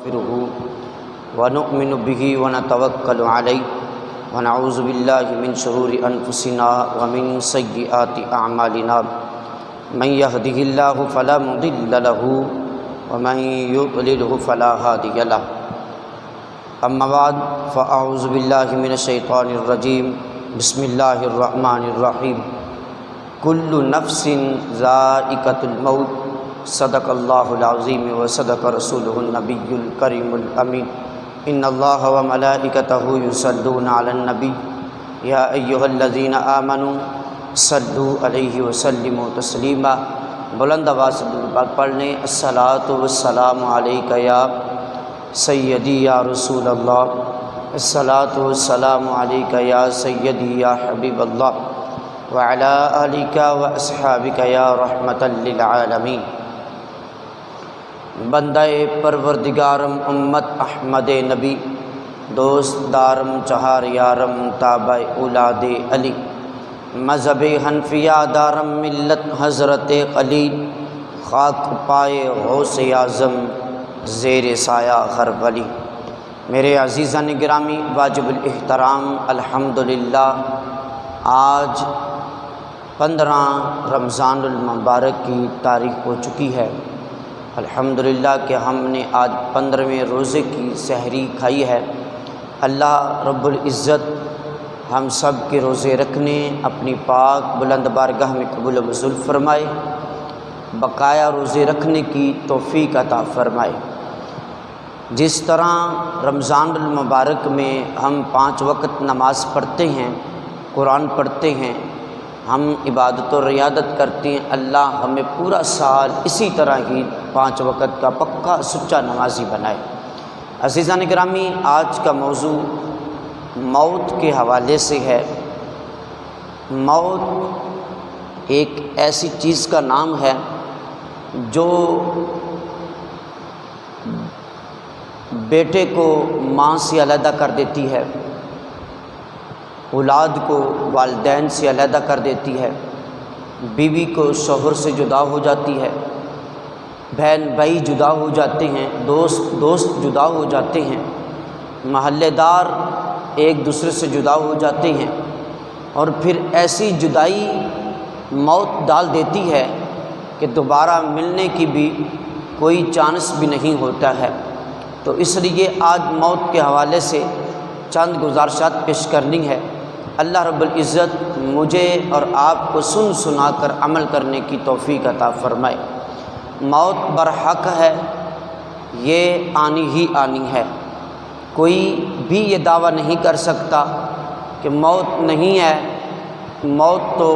ونستغفره ونؤمن به ونتوکل علیہ ونعوذ باللہ من شرور انفسنا ومن سیئات اعمالنا من يهده الله فلا مضل له ومن يضلل فلا هادي له اما بعد فاعوذ باللہ من الشیطان الرجیم بسم اللہ الرحمن الرحیم کل نفس ذائقۃ الموت صدق اللہ العظیم وصدق رسولہ النبی الکریم الامین ان اللہ وملائکتہ یصلون علی النبی یا ایہا الذین آمنوا صلوا علیہ وسلموا تسلیما۔ بلند آواز سے پڑھ لیں، الصلاۃ والسلام علیک یا سیدی یا رسول اللہ، الصلاۃ والسلام علیک یا سیدی یا حبیب اللہ وعلی آلک واصحابک یا رحمۃ للعالمین۔ بندہ پروردگارم امت احمد نبی، دوست دارم چہار یارم تابع اولاد علی، مذہب حنفیہ دارم ملت حضرت خلیل، خاک پائے غوث اعظم زیر سایہ ہر ولی۔ میرے عزیزان گرامی واجب الاحترام، الحمدللہ آج 15 رمضان المبارک کی تاریخ ہو چکی ہے۔ الحمدللہ کہ ہم نے آج 15ویں روزے کی سحری کھائی ہے۔ اللہ رب العزت ہم سب کے روزے رکھنے اپنی پاک بلند بارگاہ میں قبول و منظور فرمائے، بقایا روزے رکھنے کی توفیق عطا فرمائے۔ جس طرح رمضان المبارک میں ہم 5 وقت نماز پڑھتے ہیں، قرآن پڑھتے ہیں، ہم عبادت و ریاضت کرتے ہیں، اللہ ہمیں پورا سال اسی طرح ہی 5 وقت کا پکا سچا نمازی بنائے۔ عزیزان گرامی، آج کا موضوع موت کے حوالے سے ہے۔ موت ایک ایسی چیز کا نام ہے جو بیٹے کو ماں سے علیحدہ کر دیتی ہے، اولاد کو والدین سے علیحدہ کر دیتی ہے، بیوی کو شوہر سے جدا ہو جاتی ہے، بہن بھائی جدا ہو جاتے ہیں، دوست جدا ہو جاتے ہیں، محلے دار ایک دوسرے سے جدا ہو جاتے ہیں، اور پھر ایسی جدائی موت ڈال دیتی ہے کہ دوبارہ ملنے کی بھی کوئی چانس بھی نہیں ہوتا ہے۔ تو اس لیے آج موت کے حوالے سے چند گزارشات پیش کرنی ہے۔ اللہ رب العزت مجھے اور آپ کو سنا کر عمل کرنے کی توفیق عطا فرمائے۔ موت برحق ہے، یہ آنی ہی آنی ہے۔ کوئی بھی یہ دعویٰ نہیں کر سکتا کہ موت نہیں ہے۔ موت تو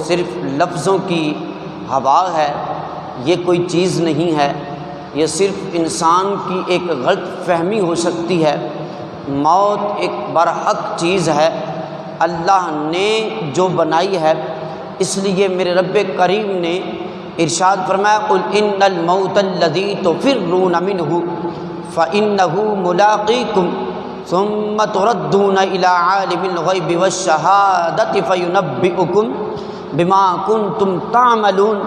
صرف لفظوں کی ہوا ہے، یہ کوئی چیز نہیں ہے، یہ صرف انسان کی ایک غلط فہمی ہو سکتی ہے۔ موت ایک برحق چیز ہے، اللہ نے جو بنائی ہے، اس لیے میرے رب کریم نے ارشاد فرمایا قل ان الموت الذی تفرون منہ فإنہ ملاقیکم ثم تردون الی عالم الغیب والشہادۃ فینبئکم بما کنتم تعملون۔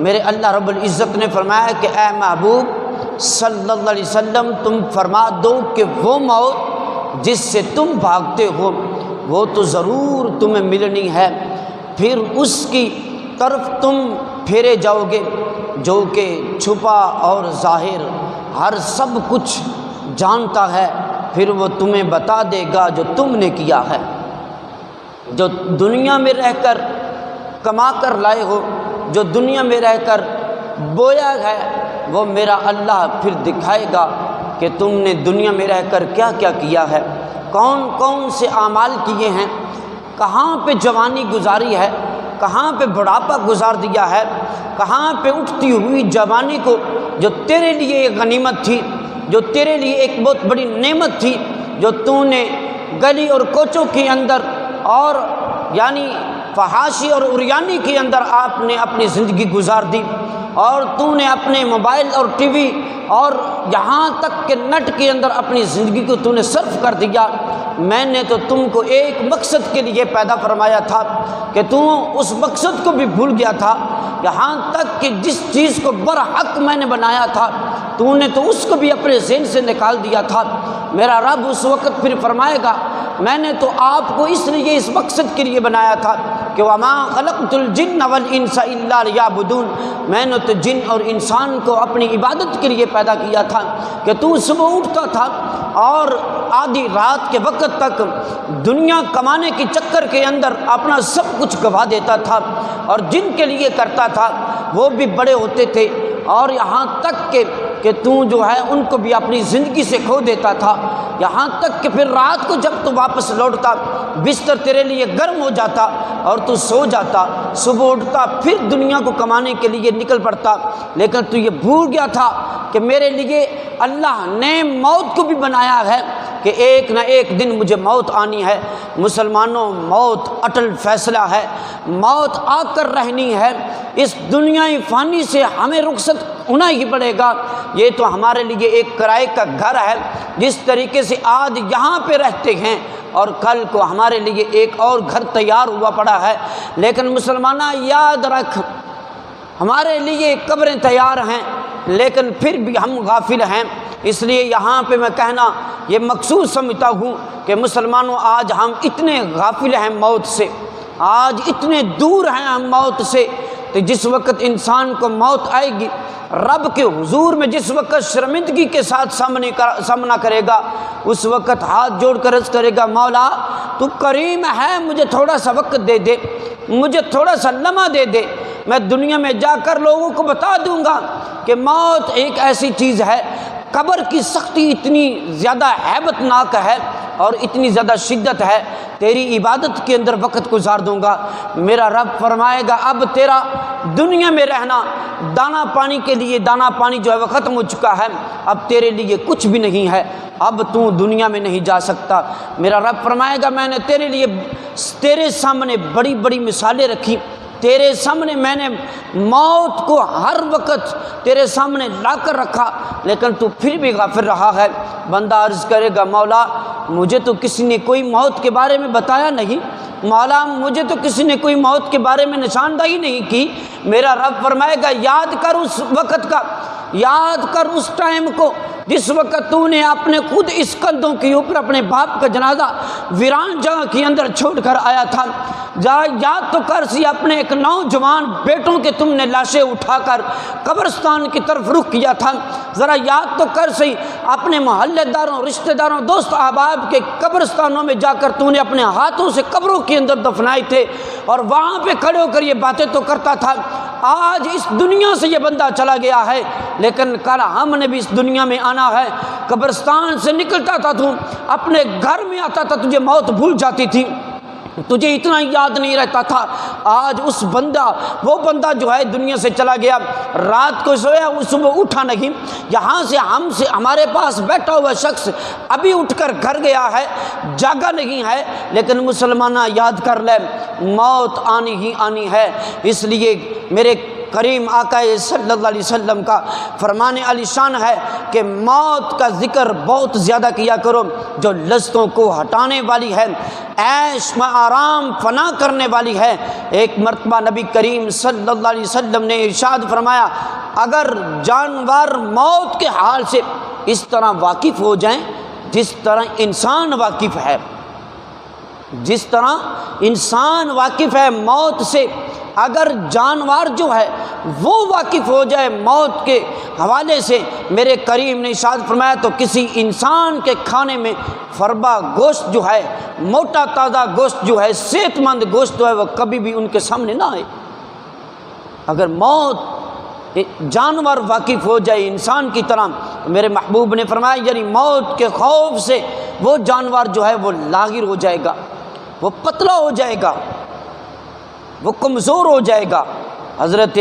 میرے اللہ رب العزت نے فرمایا کہ اے محبوب صلی اللہ علیہ وسلم، تم فرما دو کہ وہ موت جس سے تم بھاگتے ہو وہ تو ضرور تمہیں ملنی ہے، پھر اس کی طرف تم پھیرے جاؤ گے جو کہ چھپا اور ظاہر ہر سب کچھ جانتا ہے، پھر وہ تمہیں بتا دے گا جو تم نے کیا ہے۔ جو دنیا میں رہ کر کما کر لائے ہو، جو دنیا میں رہ کر بویا ہے، وہ میرا اللہ پھر دکھائے گا کہ تم نے دنیا میں رہ کر کیا کیا کیا ہے، کون کون سے اعمال کیے ہیں، کہاں پہ جوانی گزاری ہے، کہاں پہ بڑھاپا گزار دیا ہے، کہاں پہ اٹھتی ہوئی جوانی کو جو تیرے لیے ایک غنیمت تھی، جو تیرے لیے ایک بہت بڑی نعمت تھی، جو تو نے گلی اور کوچوں کے اندر اور یعنی فحاشی اور عریانی کے اندر آپ نے اپنی زندگی گزار دی، اور تو نے اپنے موبائل اور ٹی وی اور یہاں تک کہ نیٹ کے اندر اپنی زندگی کو تو نے صرف کر دیا۔ میں نے تو تم کو ایک مقصد کے لیے پیدا فرمایا تھا کہ تو اس مقصد کو بھی بھول گیا تھا، یہاں تک کہ جس چیز کو برحق میں نے بنایا تھا تو نے تو اس کو بھی اپنے ذہن سے نکال دیا تھا۔ میرا رب اس وقت پھر فرمائے گا میں نے تو آپ کو اس لیے اس مقصد کے لیے بنایا تھا کہ وما خلقت الجن والانس الا لیعبدون، میں نے تو جن اور انسان کو اپنی عبادت کے لیے پیدا کیا تھا کہ تو صبح اٹھتا تھا اور آدھی رات کے وقت تک دنیا کمانے کے چکر کے اندر اپنا سب کچھ گوا دیتا تھا، اور جن کے لیے کرتا تھا وہ بھی بڑے ہوتے تھے، اور یہاں تک کہ تو جو ہے ان کو بھی اپنی زندگی سے کھو دیتا تھا، یہاں تک کہ پھر رات کو جب تو واپس لوٹتا بستر تیرے لیے گرم ہو جاتا اور تو سو جاتا، صبح اٹھتا پھر دنیا کو کمانے کے لیے نکل پڑتا، لیکن تو یہ بھول گیا تھا کہ میرے لیے اللہ نے موت کو بھی بنایا ہے کہ ایک نہ ایک دن مجھے موت آنی ہے۔ مسلمانوں، موت اٹل فیصلہ ہے، موت آ کر رہنی ہے، اس دنیا فانی سے ہمیں رخصت ہونا ہی پڑے گا۔ یہ تو ہمارے لیے ایک کرائے کا گھر ہے، جس طریقے سے آج یہاں پہ رہتے ہیں اور کل کو ہمارے لیے ایک اور گھر تیار ہوا پڑا ہے، لیکن مسلمانہ یاد رکھ ہمارے لیے قبریں تیار ہیں لیکن پھر بھی ہم غافل ہیں۔ اس لیے یہاں پہ میں کہنا یہ مقصود سمجھتا ہوں کہ مسلمانوں آج ہم اتنے غافل ہیں موت سے، آج اتنے دور ہیں ہم موت سے، کہ جس وقت انسان کو موت آئے گی رب کے حضور میں جس وقت شرمندگی کے ساتھ سامنا کرے گا، اس وقت ہاتھ جوڑ کر عرض کرے گا مولا تو کریم ہے، مجھے تھوڑا سا وقت دے دے، مجھے تھوڑا سا لمحہ دے دے، میں دنیا میں جا کر لوگوں کو بتا دوں گا کہ موت ایک ایسی چیز ہے، قبر کی سختی اتنی زیادہ ہیبت ناک ہے اور اتنی زیادہ شدت ہے، تیری عبادت کے اندر وقت گزار دوں گا۔ میرا رب فرمائے گا اب تیرا دنیا میں رہنا دانا پانی کے لیے، دانا پانی جو ہے وہ ختم ہو چکا ہے، اب تیرے لیے کچھ بھی نہیں ہے، اب تو دنیا میں نہیں جا سکتا۔ میرا رب فرمائے گا میں نے تیرے لیے تیرے سامنے بڑی بڑی مثالیں رکھی، تیرے سامنے میں نے موت کو ہر وقت تیرے سامنے لا کر رکھا، لیکن تو پھر بھی غافل رہا ہے۔ بندہ عرض کرے گا مولا مجھے تو کسی نے کوئی موت کے بارے میں بتایا نہیں، مولا مجھے تو کسی نے کوئی موت کے بارے میں نشاندہی نہیں کی۔ میرا رب فرمائے گا یاد کر اس وقت کا، یاد کر اس ٹائم کو جس وقت تو نے اپنے خود اس کندھوں کے اوپر اپنے باپ کا جنازہ ویران جگہ کے اندر چھوڑ کر آیا تھا، یاد تو کر سی اپنے ایک نوجوان بیٹوں کے تم نے لاشیں اٹھا کر قبرستان کی طرف رخ کیا تھا، ذرا یاد تو کر سی اپنے محلے داروں، رشتہ داروں، دوست احباب کے قبرستانوں میں جا کر تو نے اپنے ہاتھوں سے قبروں کے اندر دفنائے تھے اور وہاں پہ کھڑے ہو کر یہ باتیں تو کرتا تھا۔ آج اس دنیا سے یہ بندہ چلا گیا ہے، لیکن کل ہم نے بھی اس دنیا میں آنا ہے۔ قبرستان سے نکلتا تھا تو اپنے گھر میں آتا تھا، تجھے موت بھول جاتی تھی، تجھے اتنا یاد نہیں رہتا تھا۔ آج اس بندہ، وہ بندہ جو ہے دنیا سے چلا گیا، رات کو سویا وہ صبح اٹھا نہیں، یہاں سے ہمارے پاس بیٹھا ہوا شخص ابھی اٹھ کر گھر گیا ہے، جاگا نہیں ہے، لیکن مسلمانہ یاد کر لے موت آنی ہی آنی ہے۔ اس لیے میرے کریم آقا صلی اللہ علیہ وسلم کا فرمان علی شان ہے کہ موت کا ذکر بہت زیادہ کیا کرو، جو لذتوں کو ہٹانے والی ہے، عیش میں آرام فنا کرنے والی ہے۔ ایک مرتبہ نبی کریم صلی اللہ علیہ وسلم نے ارشاد فرمایا اگر جانور موت کے حال سے اس طرح واقف ہو جائیں جس طرح انسان واقف ہے، جس طرح انسان واقف ہے موت سے، اگر جانور جو ہے وہ واقف ہو جائے موت کے حوالے سے، میرے کریم نے ارشاد فرمایا تو کسی انسان کے کھانے میں فربا گوشت جو ہے، موٹا تازہ گوشت جو ہے، صحت مند گوشت جو ہے، وہ کبھی بھی ان کے سامنے نہ آئے۔ اگر موت جانور واقف ہو جائے انسان کی طرح، میرے محبوب نے فرمایا یعنی موت کے خوف سے وہ جانور جو ہے وہ لاغر ہو جائے گا، وہ پتلا ہو جائے گا، وہ کمزور ہو جائے گا۔ حضرت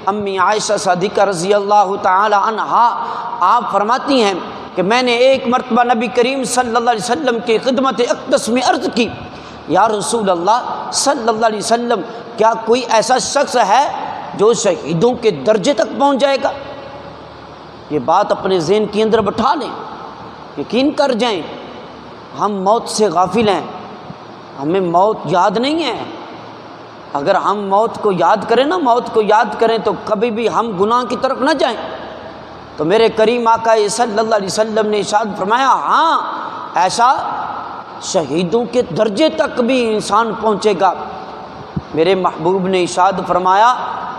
امی عائشہ صدیقہ رضی اللہ تعالی عنہا آپ فرماتی ہیں کہ میں نے ایک مرتبہ نبی کریم صلی اللہ علیہ وسلم کی خدمت اقدس میں عرض کی یا رسول اللہ صلی اللہ علیہ وسلم کیا کوئی ایسا شخص ہے جو شہیدوں کے درجے تک پہنچ جائے گا؟ یہ بات اپنے ذہن کے اندر بٹھا لیں، یقین کر جائیں ہم موت سے غافل ہیں، ہمیں موت یاد نہیں ہے۔ اگر ہم موت کو یاد کریں نا، موت کو یاد کریں تو کبھی بھی ہم گناہ کی طرف نہ جائیں۔ تو میرے کریم آقا صلی اللہ علیہ وسلم نے ارشاد فرمایا ہاں ایسا شہیدوں کے درجے تک بھی انسان پہنچے گا۔ میرے محبوب نے ارشاد فرمایا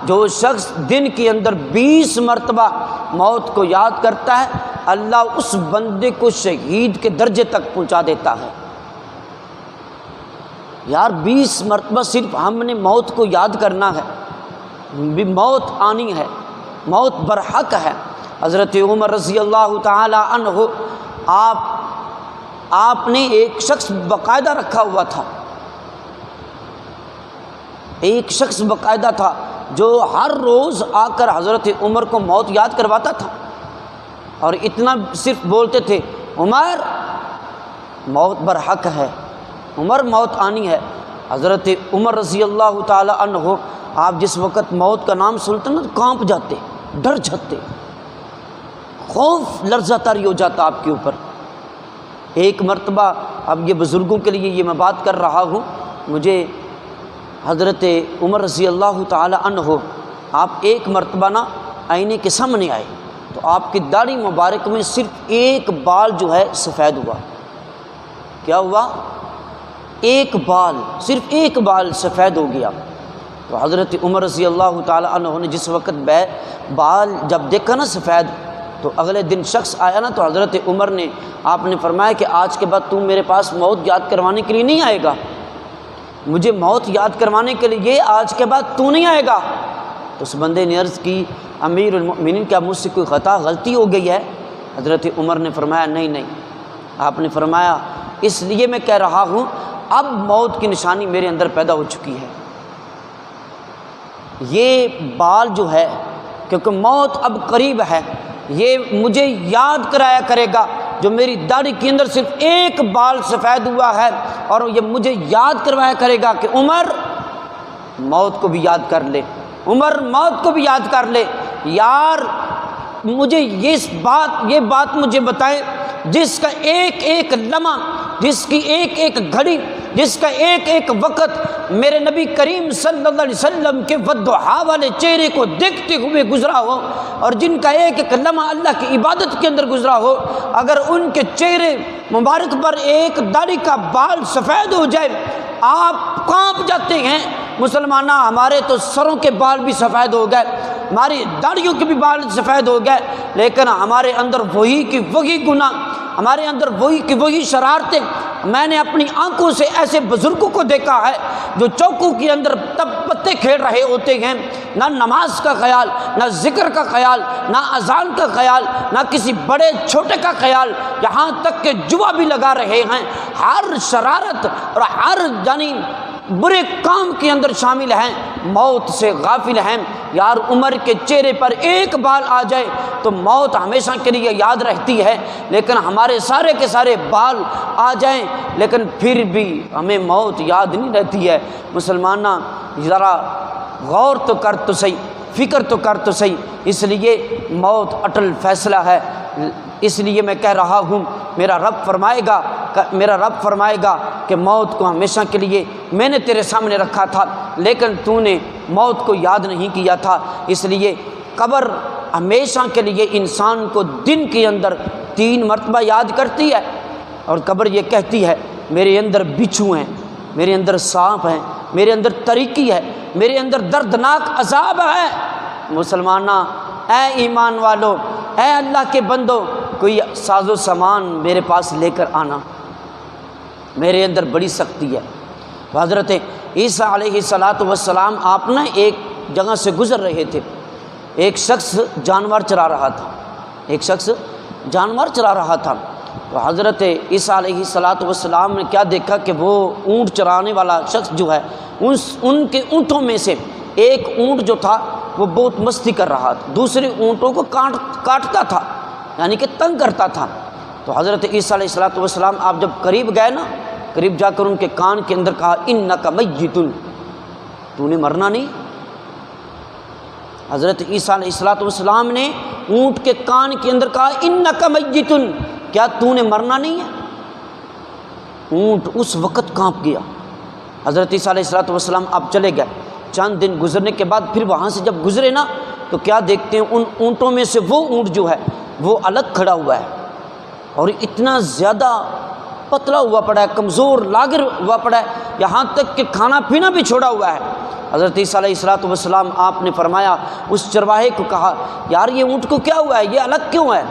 جو شخص دن کے اندر 20 مرتبہ موت کو یاد کرتا ہے اللہ اس بندے کو شہید کے درجے تک پہنچا دیتا ہے۔ یار 20 مرتبہ صرف ہم نے موت کو یاد کرنا ہے، بھی موت آنی ہے، موت برحق ہے۔ حضرت عمر رضی اللہ تعالی عنہ آپ نے ایک شخص باقاعدہ رکھا ہوا تھا، ایک شخص باقاعدہ تھا جو ہر روز آ کر حضرت عمر کو موت یاد کرواتا تھا، اور اتنا صرف بولتے تھے عمر موت برحق ہے، عمر موت آنی ہے۔ حضرت عمر رضی اللہ تعالی عنہ آپ جس وقت موت کا نام سنتے نا تو کانپ جاتے، ڈر جاتے، خوف لرزہ طاری ہو جاتا آپ کے اوپر۔ ایک مرتبہ، اب یہ بزرگوں کے لیے یہ میں بات کر رہا ہوں، مجھے حضرت عمر رضی اللہ تعالی عنہ آپ ایک مرتبہ نا آئینے کے سامنے آئے تو آپ کی داڑھی مبارک میں صرف ایک بال جو ہے سفید ہوا۔ کیا ہوا؟ ایک بال، صرف ایک بال سفید ہو گیا۔ تو حضرت عمر رضی اللہ تعالی عنہ نے جس وقت بال جب دیکھا نا سفید، تو اگلے دن شخص آیا نا تو حضرت عمر نے آپ نے فرمایا کہ آج کے بعد تم میرے پاس موت یاد کروانے کے لیے نہیں آئے گا، مجھے موت یاد کروانے کے لیے آج کے بعد تو نہیں آئے گا۔ تو اس بندے نے عرض کی امیر المؤمنین کیا مجھ سے کوئی خطا غلطی ہو گئی ہے؟ حضرت عمر نے فرمایا نہیں۔ آپ نے فرمایا اس لیے میں کہہ رہا ہوں اب موت کی نشانی میرے اندر پیدا ہو چکی ہے، یہ بال جو ہے کیونکہ موت اب قریب ہے، یہ مجھے یاد کرایا کرے گا جو میری داڑھی کے اندر صرف ایک بال سفید ہوا ہے، اور یہ مجھے یاد کروایا کرے گا کہ عمر موت کو بھی یاد کر لے، عمر موت کو بھی یاد کر لے۔ یار مجھے یہ بات مجھے بتائیں جس کا ایک ایک لمحہ، جس کی ایک ایک گھڑی، جس کا ایک ایک وقت میرے نبی کریم صلی اللہ علیہ وسلم کے والضحیٰ والے چہرے کو دیکھتے ہوئے گزرا ہو، اور جن کا ایک ایک لمحہ اللہ کی عبادت کے اندر گزرا ہو، اگر ان کے چہرے مبارک پر ایک داڑھی کا بال سفید ہو جائے آپ کانپ جاتے ہیں۔ مسلمانہ ہمارے تو سروں کے بال بھی سفید ہو گئے، ہماری داڑھیوں کے بھی بال سفید ہو گئے، لیکن ہمارے اندر وہی کی وہی گناہ، ہمارے اندر وہی کی وہی شرارتیں۔ میں نے اپنی آنکھوں سے ایسے بزرگوں کو دیکھا ہے جو چوکوں کے اندر تب پتے کھیل رہے ہوتے ہیں، نہ نماز کا خیال، نہ ذکر کا خیال، نہ اذان کا خیال، نہ کسی بڑے چھوٹے کا خیال، یہاں تک کہ جوا بھی لگا رہے ہیں، ہر شرارت اور ہر یعنی برے کام کے اندر شامل ہیں، موت سے غافل ہیں۔ یار عمر کے چہرے پر ایک بال آ جائے تو موت ہمیشہ کے لیے یاد رہتی ہے، لیکن ہمارے سارے کے سارے بال آ جائیں لیکن پھر بھی ہمیں موت یاد نہیں رہتی ہے۔ مسلمانہ ذرا غور تو کر تو صحیح، فکر تو کر تو صحیح، اس لیے موت اٹل فیصلہ ہے۔ اس لیے میں کہہ رہا ہوں میرا رب فرمائے گا کہ موت کو ہمیشہ کے لیے میں نے تیرے سامنے رکھا تھا لیکن تو نے موت کو یاد نہیں کیا تھا، اس لیے قبر ہمیشہ کے لیے انسان کو دن کے اندر 3 مرتبہ یاد کرتی ہے، اور قبر یہ کہتی ہے میرے اندر بچھو ہیں، میرے اندر سانپ ہیں، میرے اندر تریکی ہے، میرے اندر دردناک عذاب ہے۔ مسلمانہ اے ایمان والو، اے اللہ کے بندو، کوئی ساز و سامان میرے پاس لے کر آنا، میرے اندر بڑی سختی ہے۔ تو حضرت عیسیٰ علیہ السلام آپ نہ ایک جگہ سے گزر رہے تھے، ایک شخص جانور چرا رہا تھا، تو حضرت عیسیٰ علیہ السلام نے کیا دیکھا کہ وہ اونٹ چرانے والا شخص جو ہے ان کے اونٹوں میں سے ایک اونٹ جو تھا وہ بہت مستی کر رہا تھا، دوسرے اونٹوں کو کاٹتا تھا، یعنی کہ تنگ کرتا تھا۔ تو حضرت عیسیٰ علیہ السلام آپ جب قریب گئے نا، قریب جا کر ان کے کان کے اندر کہا انک میت، تو نے مرنا نہیں۔ حضرت عیسیٰ علیہ السلام نے اونٹ کے کان کے اندر کہا انک میت، کیا تو نے مرنا نہیں ہے؟ اونٹ اس وقت کانپ گیا۔ حضرت عیسیٰ علیہ السلام اب چلے گئے، چند دن گزرنے کے بعد پھر وہاں سے جب گزرے نا تو کیا دیکھتے ہیں ان اونٹوں میں سے وہ اونٹ جو ہے وہ الگ کھڑا ہوا ہے اور اتنا زیادہ پتلا ہوا پڑا ہے، کمزور لاغر ہوا پڑا ہے، یہاں تک کہ کھانا پینا بھی چھوڑا ہوا ہے۔ حضرت عیسیٰ علیہ السلام آپ نے فرمایا، اس چرواہے کو کہا یار یہ اونٹ کو کیا ہوا ہے، یہ الگ کیوں ہے؟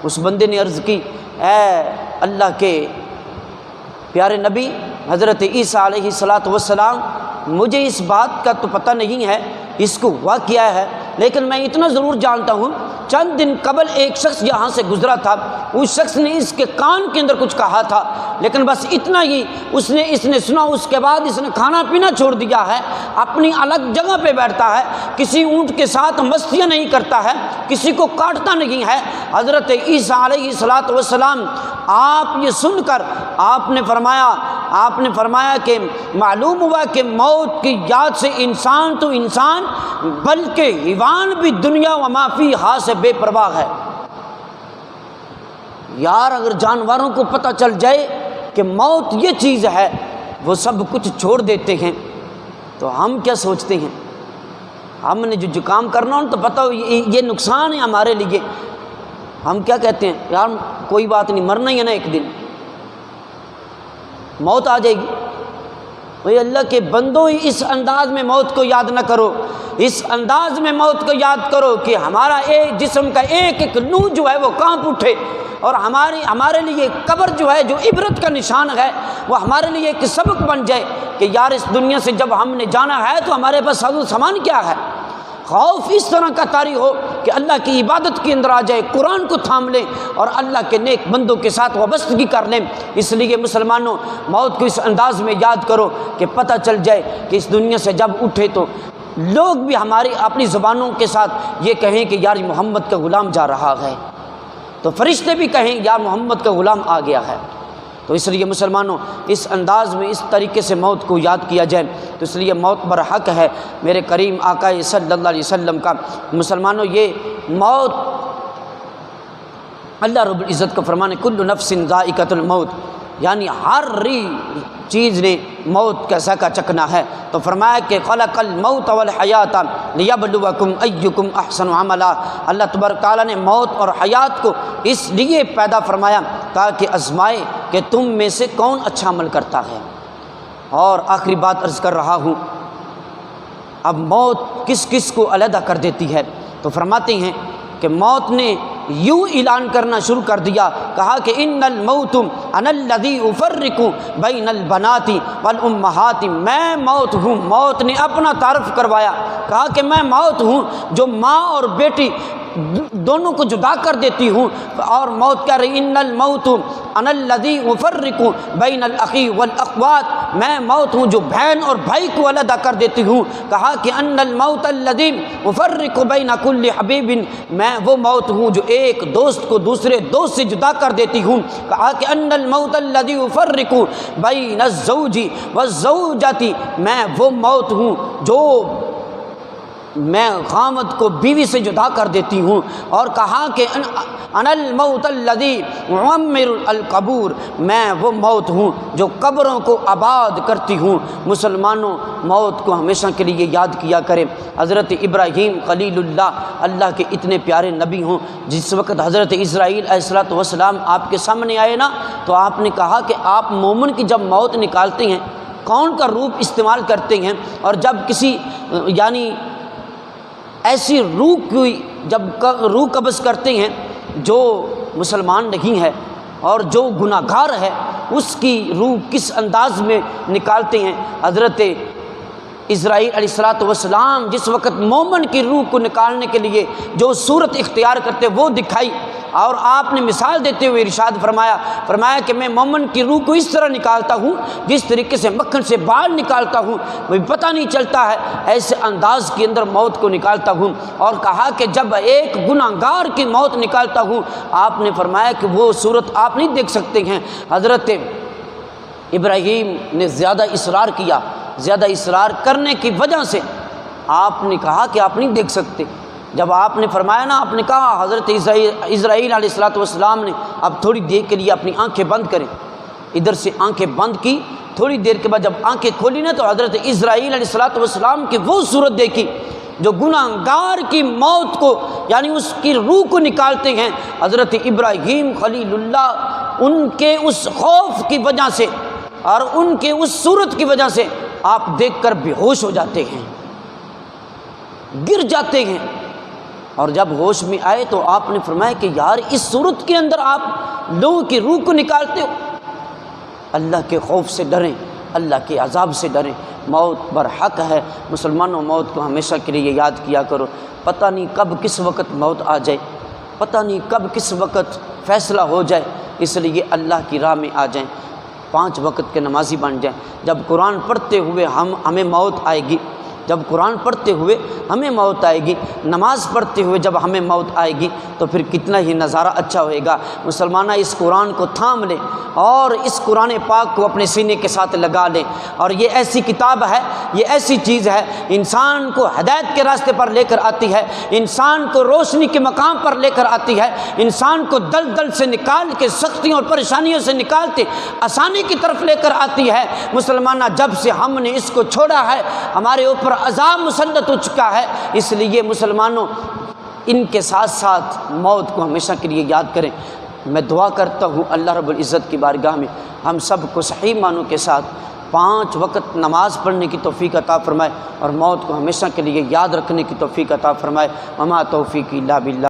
اس بندے نے عرض کی اے اللہ کے پیارے نبی حضرت عیسیٰ علیہ السلام، مجھے اس بات کا تو پتہ نہیں ہے اس کو ہوا کیا ہے، لیکن میں اتنا ضرور جانتا ہوں چند دن قبل ایک شخص یہاں سے گزرا تھا، اس شخص نے اس کے کان کے اندر کچھ کہا تھا، لیکن بس اتنا ہی اس نے سنا، اس کے بعد اس نے کھانا پینا چھوڑ دیا ہے، اپنی الگ جگہ پہ بیٹھتا ہے، کسی اونٹ کے ساتھ مستیاں نہیں کرتا ہے، کسی کو کاٹتا نہیں ہے۔ حضرت عیسیٰ علیہ السلام آپ یہ سن کر آپ نے فرمایا کہ معلوم ہوا کہ موت کی یاد سے انسان تو انسان بلکہ حیوان بھی دنیا و ما فیہا سے بے پرواہ ہے۔ یار اگر جانوروں کو پتہ چل جائے کہ موت یہ چیز ہے، وہ سب کچھ چھوڑ دیتے ہیں، تو ہم کیا سوچتے ہیں؟ ہم نے جو کام کرنا ہو تو پتہ ہو یہ نقصان ہے ہمارے لیے، ہم کیا کہتے ہیں یار کوئی بات نہیں، مرنا ہی ہے نا، ایک دن موت آ جائے گی۔ بھئی اللہ کے بندو، اس انداز میں موت کو یاد نہ کرو، اس انداز میں موت کو یاد کرو کہ ہمارا ایک جسم کا ایک ایک لو جو ہے وہ کانپ اٹھے، اور ہمارے لیے قبر جو ہے جو عبرت کا نشان ہے، وہ ہمارے لیے ایک سبق بن جائے کہ یار اس دنیا سے جب ہم نے جانا ہے تو ہمارے پاس ساز و سامان کیا ہے۔ خوف اس طرح کا طاری ہو کہ اللہ کی عبادت کے اندر آ جائے، قرآن کو تھام لیں اور اللہ کے نیک بندوں کے ساتھ وابستگی کر لیں۔ اس لیے مسلمانوں، موت کو اس انداز میں یاد کرو کہ پتہ چل جائے کہ اس دنیا سے جب اٹھے تو لوگ بھی ہماری اپنی زبانوں کے ساتھ یہ کہیں کہ یار محمد کا غلام جا رہا ہے، تو فرشتے بھی کہیں یار محمد کا غلام آ گیا ہے۔ تو اس لیے مسلمانوں اس انداز میں اس طریقے سے موت کو یاد کیا جائے، تو اس لیے موت برحق ہے میرے کریم آقا صلی اللہ علیہ وسلم کا۔ مسلمانوں یہ موت اللہ رب العزت کا فرمان ہے، کل نفس ذائقۃ الموت، یعنی ہر چیز نے موت کا ذائقہ چکھنا ہے۔ تو فرمایا کہ خلق الموت والحیات لیبلوکم ایکم احسن عملا، اللہ تبارک تعالیٰ نے موت اور حیات کو اس لیے پیدا فرمایا تاکہ آزمائے کہ تم میں سے کون اچھا عمل کرتا ہے۔ اور آخری بات عرض کر رہا ہوں، اب موت کس کس کو علیحدہ کر دیتی ہے، تو فرماتے ہیں کہ موت نے یوں اعلان کرنا شروع کر دیا، کہا کہ ان الموت انا الذی افرق بین البنات والامہات، میں موت ہوں۔ موت نے اپنا تعارف کروایا، کہا کہ میں موت ہوں جو ماں اور بیٹی دونوں کو جدا کر دیتی ہوں۔ اور موت کہہ رہی ان الموت انا الذی افرق بین الاخی والاخوات، میں موت ہوں جو بہن اور بھائی کو علیحدہ کر دیتی ہوں۔ کہا کہ ان الموت الذی افرق بین کل حبیب، میں وہ موت ہوں جو ایک دوست کو دوسرے دوست سے جدا کر دیتی ہوں۔ کہا کہ ان الموت الذی افرق بین الزوج والزوجۃ، میں وہ موت ہوں جو میں خامد کو بیوی سے جدا کر دیتی ہوں۔ اور کہا کہ انا الموت الذی اعمر القبور، میں وہ موت ہوں جو قبروں کو آباد کرتی ہوں۔ مسلمانوں موت کو ہمیشہ کے لیے یاد کیا کریں۔ حضرت ابراہیم خلیل اللہ کے اتنے پیارے نبی ہوں، جس وقت حضرت اسرائیل علیہ السلام آپ کے سامنے آئے نا، تو آپ نے کہا کہ آپ مومن کی جب موت نکالتے ہیں کون کا روپ استعمال کرتے ہیں، اور جب کسی یعنی ایسی روح کی جب روح قبض کرتے ہیں جو مسلمان نہیں ہے اور جو گناہ گار ہے، اس کی روح کس انداز میں نکالتے ہیں۔ حضرت اسرائیل علیہ السلام جس وقت مومن کی روح کو نکالنے کے لیے جو صورت اختیار کرتے وہ دکھائی، اور آپ نے مثال دیتے ہوئے ارشاد فرمایا کہ میں مومن کی روح کو اس طرح نکالتا ہوں جس طریقے سے مکھن سے بال نکالتا ہوں، مجھے پتہ نہیں چلتا ہے، ایسے انداز کے اندر موت کو نکالتا ہوں۔ اور کہا کہ جب ایک گناہ گار کی موت نکالتا ہوں، آپ نے فرمایا کہ وہ صورت آپ نہیں دیکھ سکتے ہیں۔ حضرت ابراہیم نے زیادہ اصرار کیا، زیادہ اصرار کرنے کی وجہ سے آپ نے کہا کہ آپ نہیں دیکھ سکتے۔ جب آپ نے فرمایا نا، آپ نے کہا حضرت اسرائیل علیہ السلام نے اب تھوڑی دیر کے لیے اپنی آنکھیں بند کریں، ادھر سے آنکھیں بند کی، تھوڑی دیر کے بعد جب آنکھیں کھولی نا تو حضرت اسرائیل علیہ السلام کی وہ صورت دیکھی جو گناہگار کی موت کو یعنی اس کی روح کو نکالتے ہیں، حضرت ابراہیم خلیل اللہ ان کے اس خوف کی وجہ سے اور ان کے اس صورت کی وجہ سے آپ دیکھ کر بے ہوش ہو جاتے ہیں، گر جاتے ہیں، اور جب ہوش میں آئے تو آپ نے فرمایا کہ یار اس صورت کے اندر آپ لوگوں کی روح کو نکالتے ہو۔ اللہ کے خوف سے ڈریں، اللہ کے عذاب سے ڈریں، موت برحق ہے۔ مسلمانوں موت کو ہمیشہ کے لیے یاد کیا کرو، پتہ نہیں کب کس وقت موت آ جائے، پتہ نہیں کب کس وقت فیصلہ ہو جائے، اس لیے اللہ کی راہ میں آ جائیں، 5 وقت کے نمازی بن جائیں۔ جب قرآن پڑھتے ہوئے ہمیں موت آئے گی، جب قرآن پڑھتے ہوئے ہمیں موت آئے گی، نماز پڑھتے ہوئے جب ہمیں موت آئے گی تو پھر کتنا ہی نظارہ اچھا ہوئے گا۔ مسلمانہ اس قرآن کو تھام لیں اور اس قرآن پاک کو اپنے سینے کے ساتھ لگا لیں، اور یہ ایسی کتاب ہے، یہ ایسی چیز ہے انسان کو ہدایت کے راستے پر لے کر آتی ہے، انسان کو روشنی کے مقام پر لے کر آتی ہے، انسان کو دلدل سے نکال کے سختیوں اور پریشانیوں سے نکالتے آسانی کی طرف لے کر آتی ہے۔ مسلمانہ جب سے ہم نے اس کو چھوڑا ہے ہمارے اوپر عذاب مسلط ہو چکا ہے، اس لیے مسلمانوں ان کے ساتھ ساتھ موت کو ہمیشہ کے لیے یاد کریں۔ میں دعا کرتا ہوں اللہ رب العزت کی بارگاہ میں ہم سب کو صحیح معنوں کے ساتھ 5 وقت نماز پڑھنے کی توفیق عطا فرمائے اور موت کو ہمیشہ کے لیے یاد رکھنے کی توفیق عطا فرمائے۔ وما توفیقی الا باللہ۔